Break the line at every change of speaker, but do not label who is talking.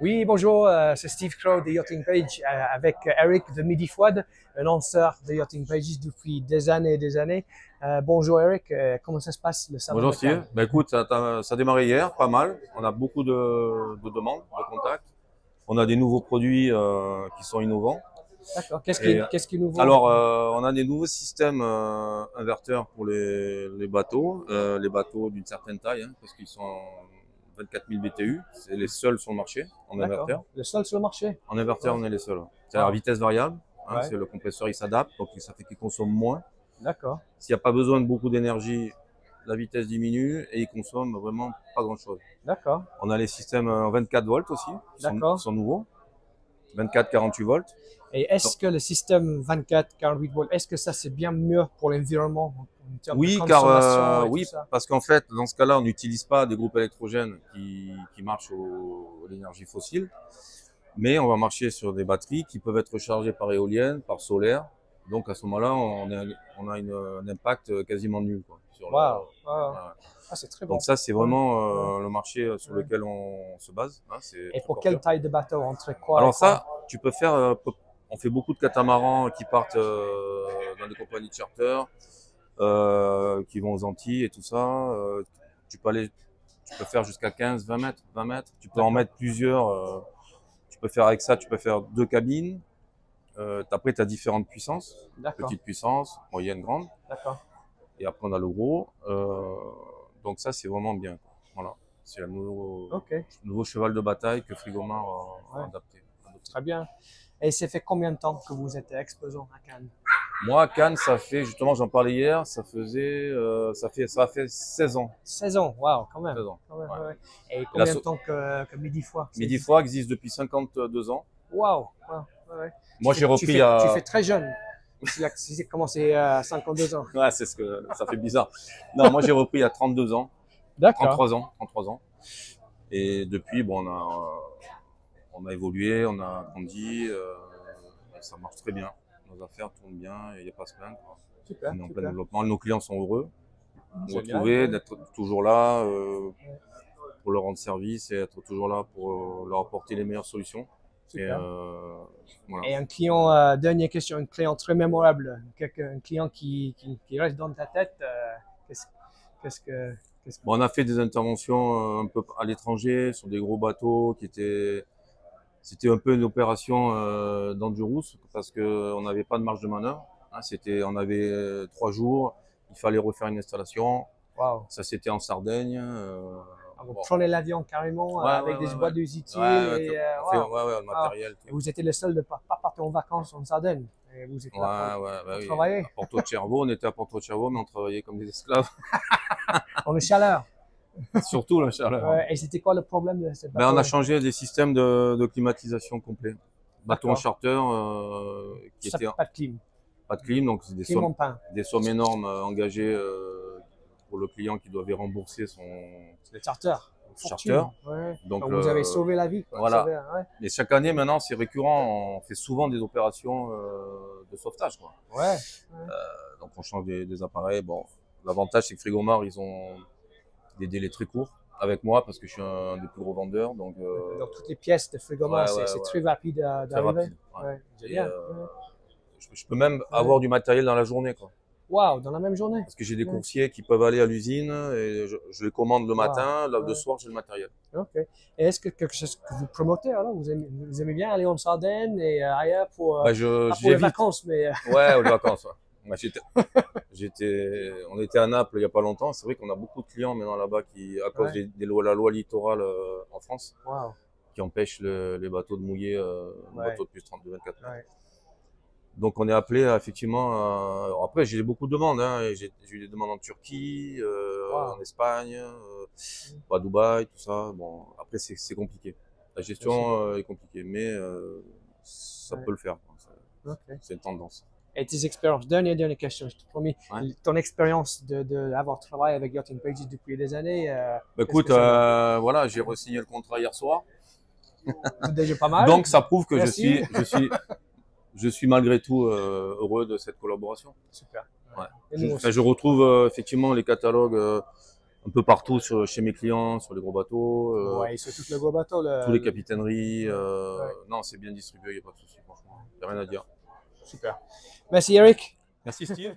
Oui, bonjour, c'est Steve Crow de Yachting Page avec Eric de Midi Fouad, un lanceur de Yachting Pages depuis des années et des années. Bonjour Eric, comment ça se passe le salon
Bonjour
de Cannes?
Steve. Ben écoute, ça a démarré hier, pas mal. On a beaucoup de demandes, de contacts. On a des nouveaux produits qui sont innovants.
D'accord,
Et
qu'est-ce qui est nouveau?
alors, on a des nouveaux systèmes inverteurs pour les bateaux d'une certaine taille, hein, parce qu'ils sont 24 000 BTU. C'est les seuls sur le marché en
D'accord,
inverteur.
le seul sur le marché?
En inverteur,
Wow,
on est les seuls. C'est-à-dire à
wow,
vitesse variable. Hein,
ouais,
c'est le compresseur, il s'adapte, donc ça fait qu'il consomme moins.
d'accord,
S'il n'y a pas besoin de beaucoup d'énergie, la vitesse diminue et il consomme vraiment pas grand-chose.
d'accord,
On a les systèmes 24 volts aussi, qui
d'accord.
sont nouveaux. 24-48 volts.
Et est-ce que le système 24-48 volts, est-ce que ça c'est bien mieux pour l'environnement en termes de
Oui, car
consommation et tout
oui,
ça?
parce qu'en fait, dans ce cas-là, on n'utilise pas des groupes électrogènes qui marchent à l'énergie fossile, mais on va marcher sur des batteries qui peuvent être rechargées par éolienne, par solaire. Donc à ce moment-là, on a un impact quasiment nul quoi, sur le.
Wow, wow.
Voilà.
Ah, c'est très
Donc
bon.
ça, c'est
Ouais, ouais,
vraiment le marché sur
ouais.
lequel on se base. Hein, c'est
Et
très
pour quelle
porteur.
taille de bateau, entre quoi et
Alors
quoi?
ça, tu peux faire. On fait beaucoup de catamarans qui partent dans des compagnies de charter, qui vont aux Antilles et tout ça. Tu peux aller, tu peux faire jusqu'à 15, 20 mètres, 20 mètres. Tu peux en
D'accord,
mettre plusieurs. Tu peux faire avec ça, tu peux faire deux cabines. Après, tu as différentes puissances.
d'accord,
Petite puissance, moyenne, grande.
d'accord.
Et après, on a le gros. Donc ça, c'est vraiment bien. Voilà. C'est un
Ok,
nouveau cheval de bataille que Frigomar a
ouais,
adapté.
très bien. Et ça fait combien de temps que vous êtes exposant à Cannes?
Moi, à Cannes, ça fait, justement, j'en parlais hier, ça a fait 16 ans.
16 ans, waouh, quand même.
16 ans.
Quand même,
Ouais.
ouais, ouais. Et
Et la
combien de temps que Midi Foix ça
Midi
existe?
Foix existe depuis 52 ans.
Waouh, waouh, ouais, ouais.
Moi, j'ai repris
Tu fais
à,
très jeune. Si c'est commencé à 52 ans.
ouais, c'est ce que, ça fait bizarre. Non, moi, j'ai repris à 32 ans,
D'accord,
33 ans, 33 ans. Et depuis, bon, on a évolué, on a grandi, ça marche très bien. Nos affaires tournent bien, il n'y a pas à se plaindre.
super,
On est en plein
super.
développement, nos clients sont heureux de nous
Génial,
retrouver,
ouais.
d'être toujours là pour leur rendre service et être toujours là pour leur apporter les meilleures solutions. Et
Super.
voilà.
Et un client, dernière question, un client très mémorable, un client qui reste dans ta tête, qu'est-ce qu'est-ce que, qu'est-ce que...
Bon, on a fait des interventions un peu à l'étranger sur des gros bateaux c'était un peu une opération d'endurance parce que on n'avait pas de marge de manœuvre. Hein, on avait 3 jours, il fallait refaire une installation.
Waouh.
Ça, c'était en Sardaigne.
Ah, vous
Bon.
prenez l'avion carrément
Ouais, ouais,
avec des
ouais, ouais.
boîtes
Ouais,
utiles
ouais,
et
on fait,
waouh.
ouais, ouais, le
Waouh.
matériel, tout.
Et vous étiez le seul de pas partir en vacances en Sardaigne. Et vous étiez
Ouais,
là
ouais, bah
pour
oui.
travailler
À Porto Cervo, on était à Porto Cervo, mais on travaillait comme des esclaves.
dans le chaleur.
Surtout la chaleur. Hein.
Et c'était quoi le problème de ce
Ben, on a
bateau?
changé des systèmes de climatisation complets. Bateau en
D'accord.
charter qui
Ça,
était
pas de clim.
pas de clim, donc c'est
Clim en pain.
des sommes énormes engagées pour le client qui devait rembourser son
C'est le charter.
charter.
Fortune. Ouais.
Donc
Donc vous avez sauvé la vie, quoi.
voilà.
Sauvé, ouais.
Et chaque année maintenant c'est récurrent, on fait souvent des opérations de sauvetage quoi.
Ouais. Ouais.
Donc on change des appareils. Bon, l'avantage c'est que Frigomar ils ont des délais très courts avec moi parce que je suis un des plus gros vendeurs. Donc
Donc toutes les pièces de Frigoma,
ouais, ouais,
c'est
ouais,
très rapide
très
d'arriver.
rapide. Ouais.
Ouais.
Et
Génial. Ouais.
je peux même
Ouais.
avoir du matériel dans la journée quoi.
Waouh, dans la même journée.
Parce que j'ai des
Ouais.
coursiers qui peuvent aller à l'usine et je les commande le
Waouh.
matin, là, le
Ouais.
soir j'ai le matériel.
Ok. Et est-ce que quelque chose que vous promotez alors? Vous aimez bien aller en Sardaigne et ailleurs pour,
Bah,
pas pour les
j'évite.
vacances, mais
Ouais, aux vacances. Ouais. Moi, on était à Naples il y a pas longtemps. C'est vrai qu'on a beaucoup de clients maintenant là-bas qui, à cause
ouais.
la loi littorale en France,
Waouh.
qui empêche les bateaux de mouiller, les
Ouais.
bateaux de plus de 32, 24 mètres.
Ouais.
Donc on est appelé effectivement. Après j'ai beaucoup de demandes. Hein, et j'ai eu des demandes en Turquie, en
Waouh.
Espagne, à Dubaï, tout ça. Bon, après c'est compliqué. La
Bien sûr.
gestion est compliquée, mais ça
Ouais.
peut le faire.
Ok.
C'est une tendance.
Et tes expériences, dernière question, je te promets,
Ouais.
ton expérience d'avoir travaillé avec Yachting Pages depuis des années,
Bah,
qu'est-ce que
écoute,
ça donne?
voilà, j'ai re-signé le contrat hier soir.
C'est déjà pas mal.
Donc ça prouve que
Merci.
je suis malgré tout heureux de cette collaboration.
Super. Ouais.
Ouais.
Et nous
Enfin,
aussi.
je retrouve effectivement les catalogues un peu partout chez mes clients, sur les gros bateaux,
Ouais, sur tout le gros bateau.
tous les capitaineries.
Ouais.
Non, c'est bien distribué, il n'y a pas de souci, franchement. Il n'y a rien à dire.
Super. Merci Eric.
Merci Steve.